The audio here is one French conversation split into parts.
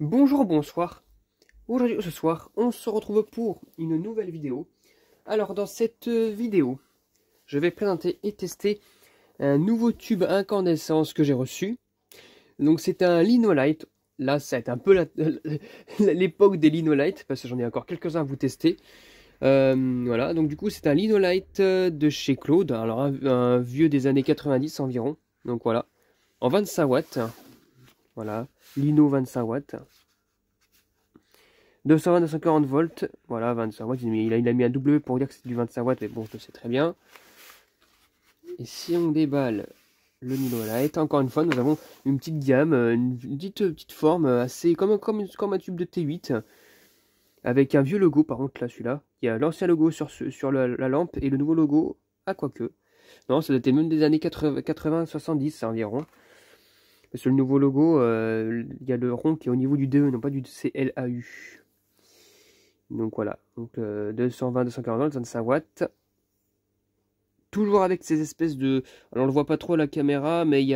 Bonjour, bonsoir. Aujourd'hui, ce soir, on se retrouve pour une nouvelle vidéo. Alors, dans cette vidéo, je vais présenter et tester un nouveau tube incandescence que j'ai reçu. Donc, c'est un Linolight. Là, ça va être un peu l'époque des Linolight, parce que j'en ai encore quelques-uns à vous tester. Voilà, donc du coup, c'est un Linolight de chez Claude. Alors, un vieux des années 90 environ. Donc voilà, en 25 watts. Voilà, Lino 25 watts. 220-240 volts, voilà, 25 watts, il a mis un W pour dire que c'est du 25 watts, mais bon, je le sais très bien. Et si on déballe le Linolight, encore une fois, nous avons une petite gamme, une petite forme assez comme un tube de T8, avec un vieux logo, par contre, là, celui-là. Il y a l'ancien logo sur la lampe et le nouveau logo, à quoique. Non, ça datait même des années 80-70 environ. Parce que le nouveau logo, il y a le rond qui est au niveau du DE, non pas du CLAU. Donc voilà, donc 220-240 volts, 25 watts. Toujours avec ces espèces de... Alors on le voit pas trop à la caméra, mais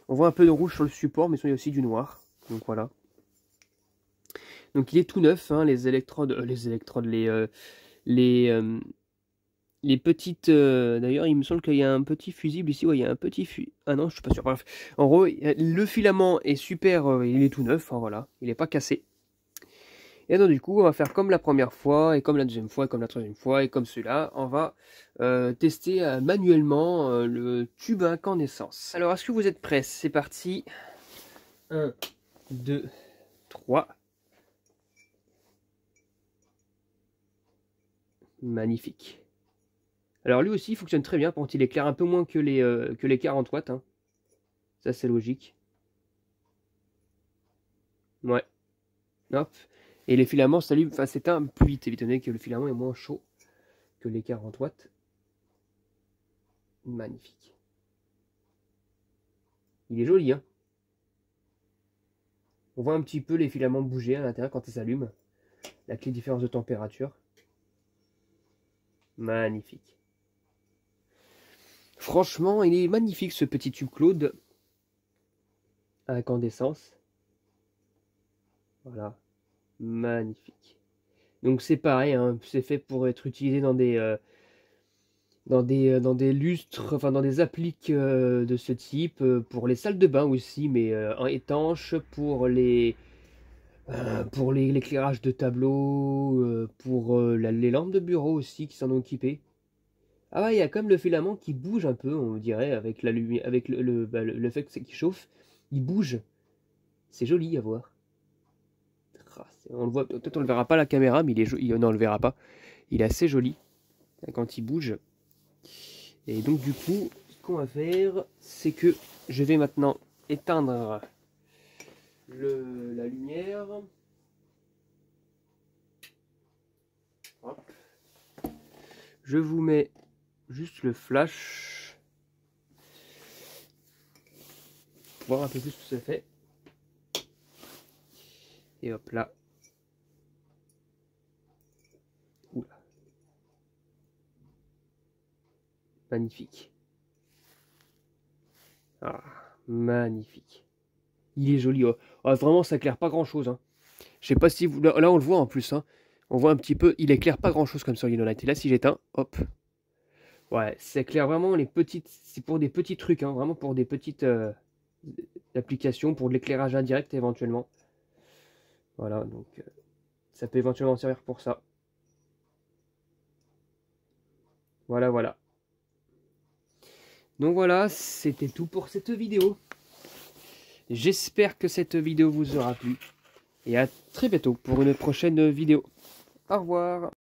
on voit un peu de rouge sur le support, mais il y a aussi du noir. Donc voilà. Donc il est tout neuf, hein, les électrodes, les petites... D'ailleurs, il me semble qu'il y a un petit fusible ici. Ouais, il y a un petit fusible. Ah non, je suis pas sûr. Bref, en gros, le filament est super, il est tout neuf, hein, voilà. Il n'est pas cassé. Et donc du coup, on va faire comme la première fois, et comme la deuxième fois, et comme la troisième fois, et comme celui-là, on va tester manuellement le tube incandescence. Alors, est-ce que vous êtes prêts? C'est parti. 1, 2, 3. Magnifique. Alors lui aussi, il fonctionne très bien. Par contre, il éclaire un peu moins que les 40 watts. Hein. Ça, c'est logique. Ouais. Hop. Et les filaments s'allument, enfin s'éteignent plus vite, étant donné que le filament est moins chaud que les 40 watts. Magnifique. Il est joli, hein. On voit un petit peu les filaments bouger à l'intérieur quand ils s'allument. La clé de différence de température. Magnifique. Franchement, il est magnifique ce petit tube Claude. À incandescence. Voilà. Magnifique. Donc c'est pareil, hein, c'est fait pour être utilisé dans des lustres, enfin dans des appliques de ce type, pour les salles de bain aussi, mais étanches, pour l'éclairage de tableau, pour les lampes de bureau aussi qui s'en ont équipées. Ah ouais, il y a comme le filament qui bouge un peu, on dirait, avec la lumière, avec le fait qu'il chauffe, il bouge. C'est joli à voir. On le voit, peut-être on le verra pas à la caméra, mais il est joli. Non, on le verra pas. Il est assez joli quand il bouge. Et donc du coup, ce qu'on va faire, c'est que je vais maintenant éteindre la lumière. Hop. Je vous mets juste le flash pour voir un peu plus ce que ça fait. Et hop là. Oula. Magnifique. Ah, magnifique. Il est joli. Oh. Oh, vraiment, ça éclaire pas grand chose. Hein. Je sais pas si vous. Là, on le voit en plus. Hein. On voit un petit peu. Il éclaire pas grand chose comme sur Linolight. Et là, si j'éteins, hop. Ouais, ça éclaire vraiment les petites. C'est pour des petits trucs. Hein, vraiment pour des petites applications. Pour de l'éclairage indirect éventuellement. Voilà, donc ça peut éventuellement servir pour ça. Voilà, voilà. Donc voilà, c'était tout pour cette vidéo. J'espère que cette vidéo vous aura plu. Et à très bientôt pour une prochaine vidéo. Au revoir.